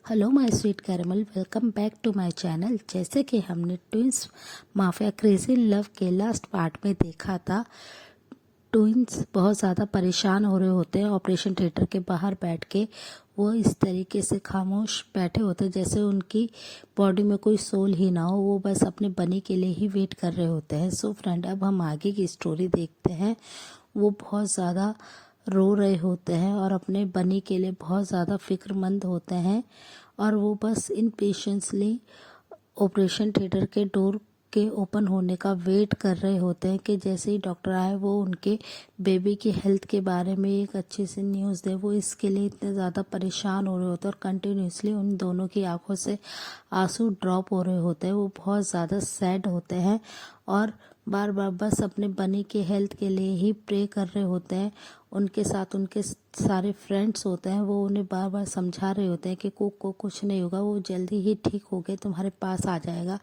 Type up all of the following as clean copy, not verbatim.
Hello my sweet caramel, welcome back to my channel. जैसे कि हमने ट्विंस माफिया क्रेजी लव के last part में देखा था, ट्विंस बहुत ज़्यादा परेशान हो रहे होते हैं ऑपरेशन थिएटर के बाहर बैठ के। वो इस तरीके से खामोश बैठे होते हैं जैसे उनकी बॉडी में कोई सोल ही ना हो, वो बस अपने बनी के लिए ही वेट कर रहे होते हैं। सो फ्रेंड, अब हम आगे की स्टोरी देखते हैं। वो बहुत ज़्यादा रो रहे होते हैं और अपने बनी के लिए बहुत ज़्यादा फिक्रमंद होते हैं और वो बस इनपेशेंसली ऑपरेशन थिएटर के डोर के ओपन होने का वेट कर रहे होते हैं कि जैसे ही डॉक्टर आए वो उनके बेबी की हेल्थ के बारे में एक अच्छी सी न्यूज़ दे। वो इसके लिए इतने ज़्यादा परेशान हो रहे होते हैं और कंटिन्यूसली उन दोनों की आंखों से आंसू ड्रॉप हो रहे होते हैं। वो बहुत ज़्यादा सैड होते हैं और बार बार बस अपने बनी के हेल्थ के लिए ही प्रे कर रहे होते हैं। उनके साथ उनके सारे फ्रेंड्स होते हैं, वो उन्हें बार बार समझा रहे होते हैं कि कुक को कुछ नहीं होगा, वो जल्दी ही ठीक हो गए तुम्हारे पास आ जाएगा।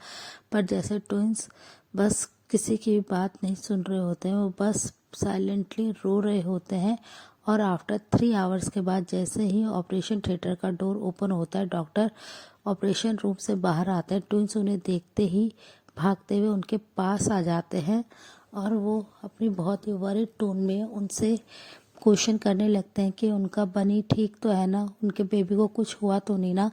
पर जैसे ट्विंस बस किसी की भी बात नहीं सुन रहे होते हैं, वो बस साइलेंटली रो रहे होते हैं। और आफ्टर 3 आवर्स के बाद जैसे ही ऑपरेशन थिएटर का डोर ओपन होता है, डॉक्टर ऑपरेशन रूम से बाहर आते हैं। ट्विंस उन्हें देखते ही भागते हुए उनके पास आ जाते हैं और वो अपनी बहुत ही वरिड टोन में उनसे क्वेश्चन करने लगते हैं कि उनका बनी ठीक तो है ना, उनके बेबी को कुछ हुआ तो नहीं ना।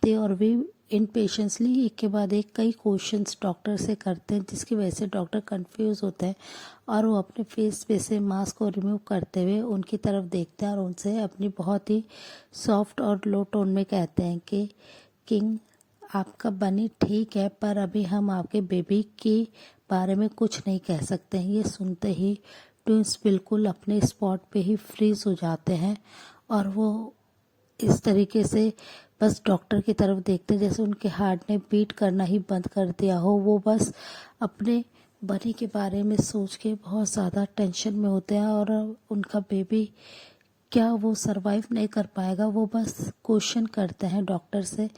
ते और भी इनपेशेंसली एक के बाद एक कई क्वेश्चंस डॉक्टर से करते हैं, जिसकी वजह से डॉक्टर कंफ्यूज होते हैं और वो अपने फेस पे से मास्क को रिमूव करते हुए उनकी तरफ देखते हैं और उनसे अपनी बहुत ही सॉफ्ट और लो टोन में कहते हैं कि किंग, आपका बनी ठीक है, पर अभी हम आपके बेबी के बारे में कुछ नहीं कह सकते हैं। ये सुनते ही ट्विंस बिल्कुल अपने स्पॉट पे ही फ्रीज हो जाते हैं और वो इस तरीके से बस डॉक्टर की तरफ देखते हैं जैसे उनके हार्ट ने बीट करना ही बंद कर दिया हो। वो बस अपने बनी के बारे में सोच के बहुत ज़्यादा टेंशन में होते हैं और उनका बेबी क्या वो सरवाइव नहीं कर पाएगा, वो बस क्वेश्चन करते हैं डॉक्टर से।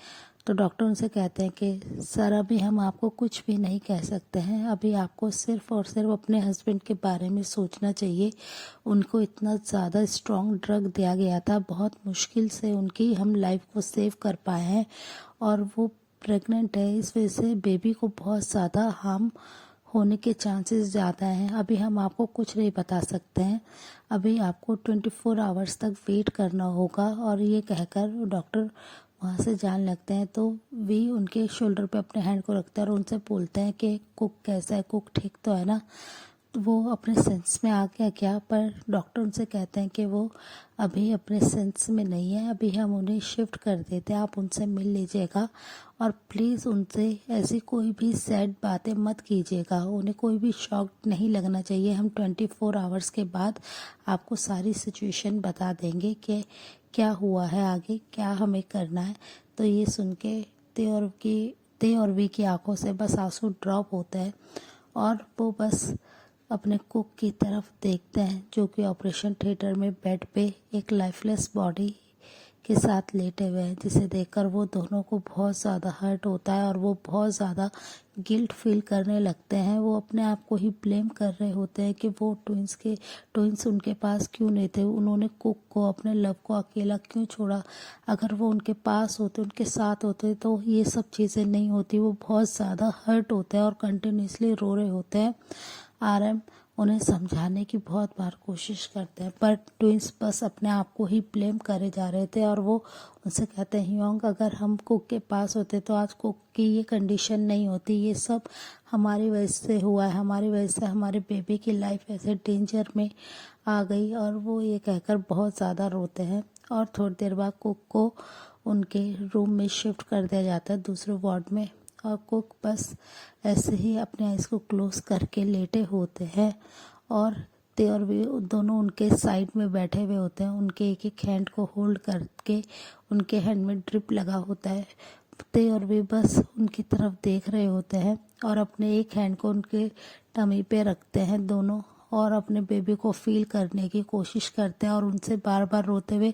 तो डॉक्टर उनसे कहते हैं कि सर, अभी हम आपको कुछ भी नहीं कह सकते हैं, अभी आपको सिर्फ और सिर्फ अपने हस्बैंड के बारे में सोचना चाहिए। उनको इतना ज़्यादा स्ट्रॉन्ग ड्रग दिया गया था, बहुत मुश्किल से उनकी हम लाइफ को सेव कर पाए हैं और वो प्रेग्नेंट है, इस वजह से बेबी को बहुत ज़्यादा हार्म होने के चांसेस ज़्यादा हैं। अभी हम आपको कुछ नहीं बता सकते हैं, अभी आपको 24 आवर्स तक वेट करना होगा। और ये कहकर डॉक्टर वहाँ से जाने लगते हैं तो वी उनके शोल्डर पे अपने हैंड को रखते हैं और उनसे बोलते हैं कि कुक कैसा है, कुक ठीक तो है ना। तो वो अपने सेंस में आ गया क्या, पर डॉक्टर उनसे कहते हैं कि वो अभी अपने सेंस में नहीं है, अभी हम उन्हें शिफ्ट कर देते हैं, आप उनसे मिल लीजिएगा और प्लीज़ उनसे ऐसी कोई भी सैड बातें मत कीजिएगा, उन्हें कोई भी शॉक नहीं लगना चाहिए। हम 24 आवर्स के बाद आपको सारी सिचुएशन बता देंगे कि क्या हुआ है, आगे क्या हमें करना है। तो ये सुन के ते और वी की आंखों से बस आंसू ड्रॉप होता है और वो बस अपने कुक की तरफ देखते हैं जो कि ऑपरेशन थिएटर में बेड पे एक लाइफलेस बॉडी के साथ लेटे हुए हैं, जिसे देखकर वो दोनों को बहुत ज़्यादा हर्ट होता है और वो बहुत ज़्यादा गिल्ट फील करने लगते हैं। वो अपने आप को ही ब्लेम कर रहे होते हैं कि वो ट्विंस उनके पास क्यों नहीं थे, उन्होंने कुक को, अपने लव को अकेला क्यों छोड़ा। अगर वो उनके पास होते, उनके साथ होते तो ये सब चीज़ें नहीं होती। वो बहुत ज़्यादा हर्ट होते हैं और कंटिन्यूसली रो रहे होते हैं। आरएम उन्हें समझाने की बहुत बार कोशिश करते हैं, पर ट्विंस बस अपने आप को ही ब्लेम करे जा रहे थे और वो उनसे कहते हैं, ह्योंग, अगर हम कुक के पास होते तो आज कुक की ये कंडीशन नहीं होती, ये सब हमारी वजह से हुआ है, हमारी वजह से हमारे बेबी की लाइफ ऐसे डेंजर में आ गई। और वो ये कहकर बहुत ज़्यादा रोते हैं और थोड़ी देर बाद कुक को उनके रूम में शिफ्ट कर दिया जाता है, दूसरे वार्ड में। और कुक बस ऐसे ही अपने आइज़ को क्लोज करके लेटे होते हैं और ते और वे दोनों उनके साइड में बैठे हुए होते हैं, उनके एक एक हैंड को होल्ड करके उनके हैंड में ड्रिप लगा होता है। ते और वे बस उनकी तरफ देख रहे होते हैं और अपने एक हैंड को उनके टमी पे रखते हैं दोनों और अपने बेबी को फील करने की कोशिश करते हैं और उनसे बार बार रोते हुए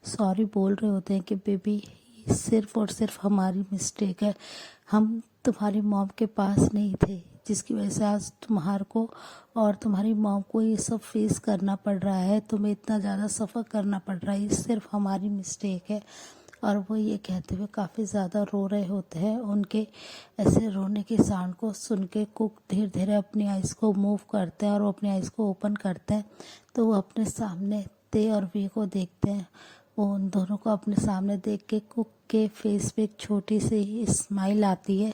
सॉरी बोल रहे होते हैं कि बेबी, सिर्फ और सिर्फ हमारी मिस्टेक है, हम तुम्हारी मॉम के पास नहीं थे, जिसकी वजह से आज तुम्हारे को और तुम्हारी मॉम को ये सब फेस करना पड़ रहा है, तुम्हें इतना ज़्यादा सफ़र करना पड़ रहा है, ये सिर्फ हमारी मिस्टेक है। और वो ये कहते हुए काफ़ी ज़्यादा रो रहे होते हैं। उनके ऐसे रोने के साउंड को सुन के कुक धीरे धीरे अपनी आइज़ को मूव करते हैं और वो अपनी आइज़ को ओपन करते हैं तो वो अपने सामने ते और वी को देखते हैं। वो उन दोनों को अपने सामने देख के कुक के फेस पे एक छोटी सी स्माइल आती है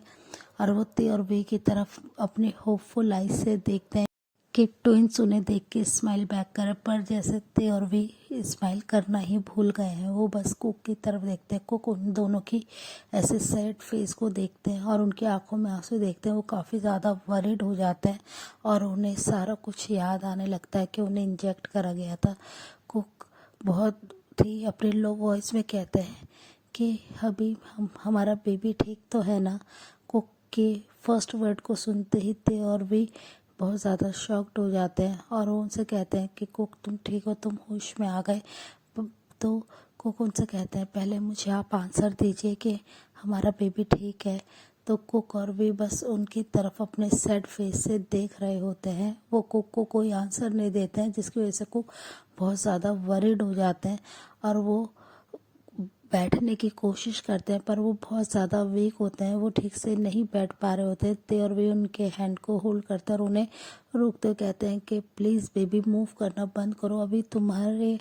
और वो ते और वी की तरफ अपनी होपफुल आइज से देखते हैं कि ट्विंस उन्हें देख के स्माइल बैक करे, पर जैसे ते और वी स्माइल करना ही भूल गए हैं। वो बस कुक की तरफ देखते हैं। कुक उन दोनों की ऐसे सैड फेस को देखते हैं और उनकी आंखों में आंसू देखते हैं। वो काफ़ी ज़्यादा वरीड हो जाते हैं और उन्हें सारा कुछ याद आने लगता है कि उन्हें इंजेक्ट करा गया था। कुक बहुत ही अपने लो वॉइस में कहते हैं कि अभी हमारा बेबी ठीक तो है ना। कुक के फर्स्ट वर्ड को सुनते ही ते और भी बहुत ज़्यादा शॉक्ड हो जाते हैं और वो उनसे कहते हैं कि कुक तुम ठीक हो, तुम होश में आ गए। तो कुक उनसे कहते हैं पहले मुझे आप आंसर दीजिए कि हमारा बेबी ठीक है। तो कुक और भी बस उनकी तरफ अपने सैड फेस से देख रहे होते हैं। वो कुक को कोई आंसर नहीं देते हैं, जिसकी वजह से कुक बहुत ज़्यादा वरीड हो जाते हैं और वो बैठने की कोशिश करते हैं पर वो बहुत ज़्यादा वीक होते हैं। वो ठीक से नहीं बैठ पा रहे होते ते और वे उनके हैंड को होल्ड करते हैं और उन्हें रोकते हुए कहते हैं कि प्लीज़ बेबी मूव करना बंद करो। अभी तुम्हारे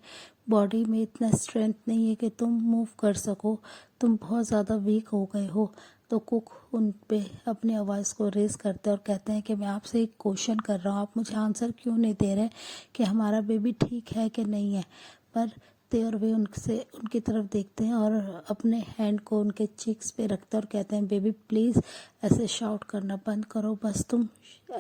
बॉडी में इतना स्ट्रेंथ नहीं है कि तुम मूव कर सको, तुम बहुत ज़्यादा वीक हो गए हो। तो कुक उन पे अपनी आवाज़ को रेज करते हैं और कहते हैं कि मैं आपसे एक क्वेश्चन कर रहा हूँ, आप मुझे आंसर क्यों नहीं दे रहे कि हमारा बेबी ठीक है कि नहीं है। पर ते और वे उनसे उनकी तरफ देखते हैं और अपने हैंड को उनके चीक्स पे रखते हैं और कहते हैं बेबी प्लीज़ ऐसे शाउट करना बंद करो, बस तुम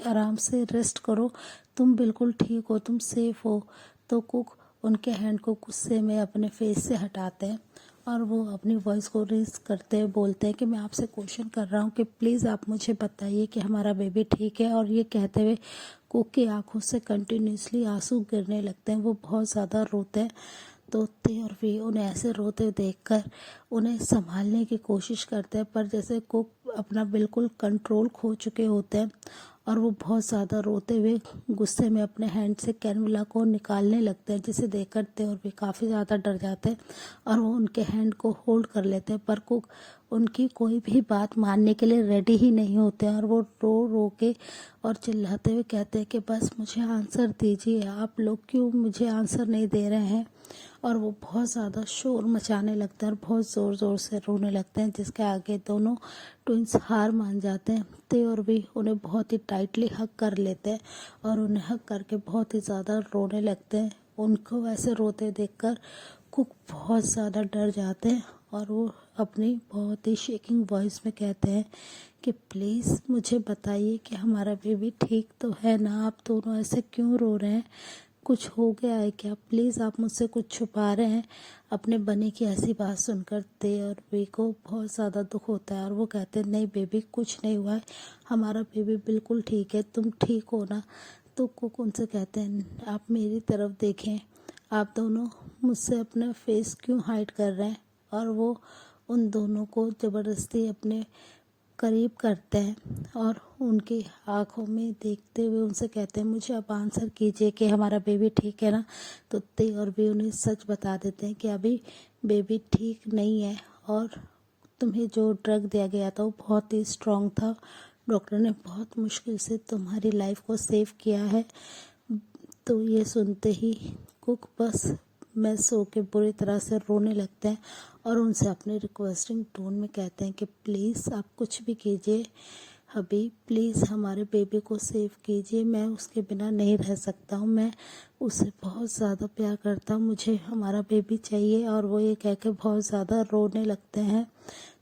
आराम से रेस्ट करो, तुम बिल्कुल ठीक हो, तुम सेफ हो। तो कुक उनके हैंड को गुस्से में अपने फेस से हटाते हैं और वो अपनी वॉइस को रेज करते हैं, बोलते हैं कि मैं आपसे क्वेश्चन कर रहा हूँ कि प्लीज़ आप मुझे बताइए कि हमारा बेबी ठीक है। और ये कहते हुए कुक की आंखों से कंटिन्यूसली आंसू गिरने लगते हैं। वो बहुत ज़्यादा रोते हैं। तो ते और वे उन्हें ऐसे रोते देखकर उन्हें संभालने की कोशिश करते हैं, पर जैसे कुक अपना बिल्कुल कंट्रोल खो चुके होते हैं और वो बहुत ज़्यादा रोते हुए गुस्से में अपने हैंड से कैनवला को निकालने लगते हैं, जिसे देखकर ते और वे काफ़ी ज़्यादा डर जाते हैं और वो उनके हैंड को होल्ड कर लेते हैं। पर कुक उनकी कोई भी बात मानने के लिए रेडी ही नहीं होते हैं और वो रो रो के और चिल्लाते हुए कहते हैं कि बस मुझे आंसर दीजिए, आप लोग क्यों मुझे आंसर नहीं दे रहे हैं। और वो बहुत ज़्यादा शोर मचाने लगते हैं और बहुत ज़ोर ज़ोर से रोने लगते हैं, जिसके आगे दोनों ट्विंस हार मान जाते हैं। ते और भी उन्हें बहुत ही टाइटली हग कर लेते हैं और उन्हें हग करके बहुत ही ज़्यादा रोने लगते हैं। उनको वैसे रोते देखकर कुक बहुत ज़्यादा डर जाते हैं और वो अपनी बहुत ही शेकिंग वॉइस में कहते हैं कि प्लीज़ मुझे बताइए कि हमारा बेबी ठीक तो है ना, आप दोनों ऐसे क्यों रो रहे हैं, कुछ हो गया है क्या, प्लीज़ आप मुझसे कुछ छुपा रहे हैं। अपने बनी की ऐसी बात सुनकर ते और वे को बहुत ज़्यादा दुख होता है और वो कहते हैं नहीं बेबी कुछ नहीं हुआ है, हमारा बेबी बिल्कुल ठीक है, तुम ठीक हो ना। तो कुक उनसे कहते हैं आप मेरी तरफ देखें, आप दोनों मुझसे अपना फेस क्यों हाइड कर रहे हैं। और वो उन दोनों को ज़बरदस्ती अपने करीब करते हैं और उनकी आंखों में देखते हुए उनसे कहते हैं मुझे अब आंसर कीजिए कि हमारा बेबी ठीक है ना। तो ते और भी उन्हें सच बता देते हैं कि अभी बेबी ठीक नहीं है और तुम्हें जो ड्रग दिया गया था वो बहुत ही स्ट्रॉन्ग था, डॉक्टर ने बहुत मुश्किल से तुम्हारी लाइफ को सेव किया है। तो ये सुनते ही कुक बस मैस होके बुरी तरह से रोने लगते हैं और उनसे अपने रिक्वेस्टिंग टोन में कहते हैं कि प्लीज़ आप कुछ भी कीजिए, अभी प्लीज़ हमारे बेबी को सेव कीजिए, मैं उसके बिना नहीं रह सकता हूँ, मैं उससे बहुत ज़्यादा प्यार करता हूँ, मुझे हमारा बेबी चाहिए। और वो ये कह के बहुत ज़्यादा रोने लगते हैं,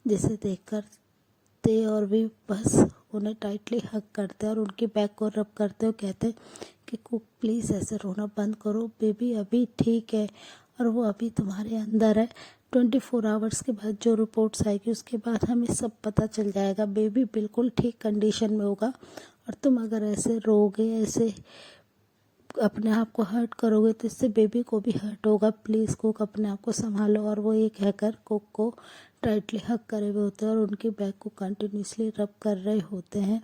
जिसे देखकर ते और भी बस उन्हें टाइटली हग करते हैं और उनकी बैक को रब करते हुए कहते हैं कि कुक प्लीज़ ऐसे रोना बंद करो, बेबी अभी ठीक है और वो अभी तुम्हारे अंदर है। 24 आवर्स के बाद जो रिपोर्ट्स आएगी उसके बाद हमें सब पता चल जाएगा, बेबी बिल्कुल ठीक कंडीशन में होगा। और तुम अगर ऐसे रोगे, ऐसे अपने आप को हर्ट करोगे तो इससे बेबी को भी हर्ट होगा, प्लीज़ कुक अपने आप को संभालो। और वो ये कहकर कुक को टाइटली हग करे हुए होते हैं और उनकी बैक को कंटिन्यूसली रब कर रहे होते हैं।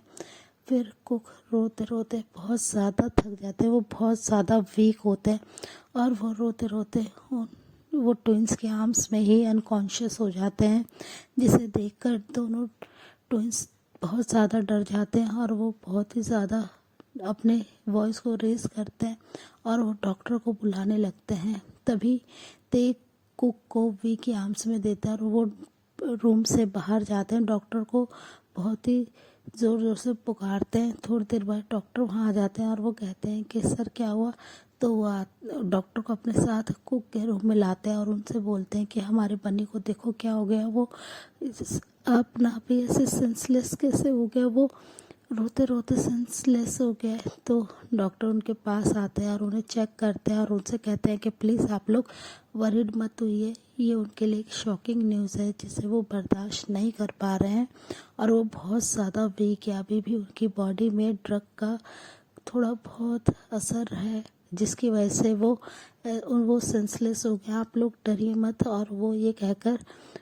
फिर कुक रोते रोते बहुत ज़्यादा थक जाते हैं, वो बहुत ज़्यादा वीक होते हैं और वो रोते रोते वो ट्विंस के आर्म्स में ही अनकॉन्शियस हो जाते हैं, जिसे देखकर दोनों ट्विंस बहुत ज़्यादा डर जाते हैं और वो बहुत ही ज़्यादा अपने वॉइस को रेज करते हैं और वो डॉक्टर को बुलाने लगते हैं। तभी ते कुक को वी के आर्म्स में देता है और वो रूम से बाहर जाते हैं। डॉक्टर को बहुत ही ज़ोर ज़ोर से पुकारते हैं। थोड़ी देर बाद डॉक्टर वहाँ आ जाते हैं और वो कहते हैं कि सर क्या हुआ। तो वो डॉक्टर को अपने साथ कुक के रूम में लाते हैं और उनसे बोलते हैं कि हमारे बनी को देखो क्या हो गया, वो अपना आप ही ऐसे सेंसलेस कैसे हो गया, वो रोते रोते सेंसलेस हो गया है। तो डॉक्टर उनके पास आते हैं और उन्हें चेक करते हैं और उनसे कहते हैं कि प्लीज़ आप लोग वरीड मत होइए, ये उनके लिए एक शॉकिंग न्यूज़ है जिसे वो बर्दाश्त नहीं कर पा रहे हैं और वो बहुत ज़्यादा वीक है। अभी भी उनकी बॉडी में ड्रग का थोड़ा बहुत असर है, जिसकी वजह से वो सेंसलेस हो गया। आप लोग डरिए मत। और वो ये कहकर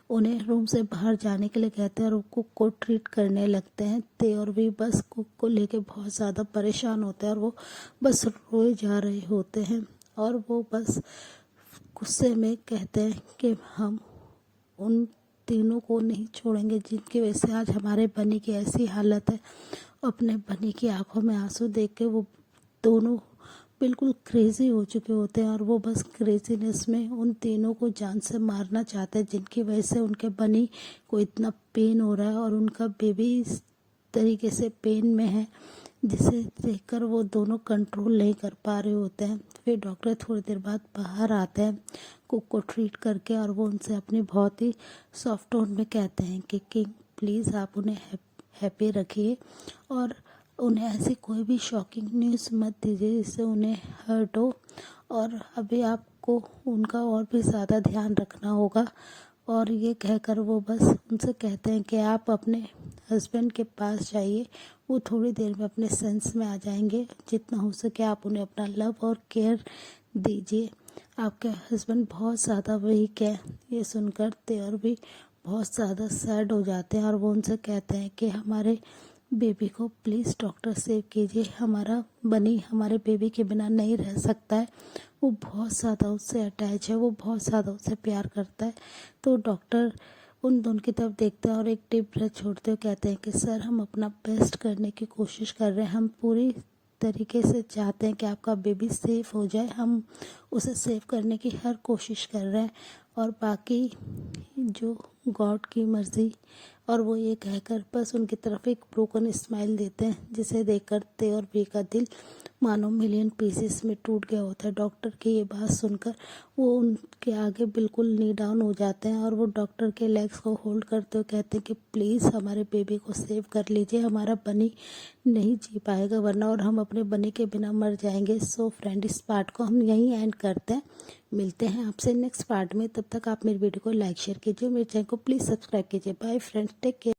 उन्हें रूम से बाहर जाने के लिए कहते हैं और कुक को ट्रीट करने लगते हैं। ते और भी बस कुक को लेके बहुत ज़्यादा परेशान होते हैं और वो बस रोए जा रहे होते हैं और वो बस गुस्से में कहते हैं कि हम उन तीनों को नहीं छोड़ेंगे जिनकी वजह से आज हमारे बनी की ऐसी हालत है। अपने बनी की आंखों में आंसू देख के वो दोनों बिल्कुल क्रेजी हो चुके होते हैं और वो बस क्रेजीनेस में उन तीनों को जान से मारना चाहते हैं, जिनकी वजह से उनके बनी को इतना पेन हो रहा है और उनका बेबी इस तरीके से पेन में है, जिसे देखकर वो दोनों कंट्रोल नहीं कर पा रहे होते हैं। फिर डॉक्टर थोड़ी देर बाद बाहर आते हैं कुक को ट्रीट करके और वो उनसे अपनी बहुत ही सॉफ्ट टोन में कहते हैं कि किंग प्लीज़ आप उन्हें हैप्पी रखिए और उन्हें ऐसी कोई भी शॉकिंग न्यूज़ मत दीजिए जिससे उन्हें हर्ट हो, और अभी आपको उनका और भी ज़्यादा ध्यान रखना होगा। और ये कहकर वो बस उनसे कहते हैं कि आप अपने हस्बैंड के पास जाइए, वो थोड़ी देर में अपने सेंस में आ जाएंगे। जितना हो सके आप उन्हें अपना लव और केयर दीजिए। आपके हस्बैंड बहुत ज़्यादा वीक है। ये सुनकर तेवर भी बहुत ज़्यादा सैड हो जाते हैं और वो उनसे कहते हैं कि हमारे बेबी को प्लीज़ डॉक्टर सेव कीजिए, हमारा बनी हमारे बेबी के बिना नहीं रह सकता है, वो बहुत ज़्यादा उससे अटैच है, वो बहुत ज़्यादा उससे प्यार करता है। तो डॉक्टर उन दोनों की तरफ देखते हैं और एक डीप ब्रेथ छोड़ते हुए कहते हैं कि सर हम अपना बेस्ट करने की कोशिश कर रहे हैं, हम पूरी तरीके से चाहते हैं कि आपका बेबी सेफ हो जाए, हम उसे सेव करने की हर कोशिश कर रहे हैं और बाकी जो गॉड की मर्ज़ी। और वो ये कहकर बस उनकी तरफ एक ब्रोकन स्माइल देते हैं, जिसे देखकर ते और बी का दिल मानो मिलियन पीसेस में टूट गया होता है। डॉक्टर की ये बात सुनकर वो उनके आगे बिल्कुल नी डाउन हो जाते हैं और वो डॉक्टर के लेग्स को होल्ड करते हुए कहते हैं कि प्लीज़ हमारे बेबी को सेव कर लीजिए, हमारा बनी नहीं जी पाएगा वरना, और हम अपने बनी के बिना मर जाएंगे। सो फ्रेंड, इस पार्ट को हम यहीं एंड करते हैं। मिलते हैं आपसे नेक्स्ट पार्ट में। तब तक आप मेरी वीडियो को लाइक शेयर कीजिए, मेरे चैनल को प्लीज़ सब्सक्राइब कीजिए। Bye friends, take care.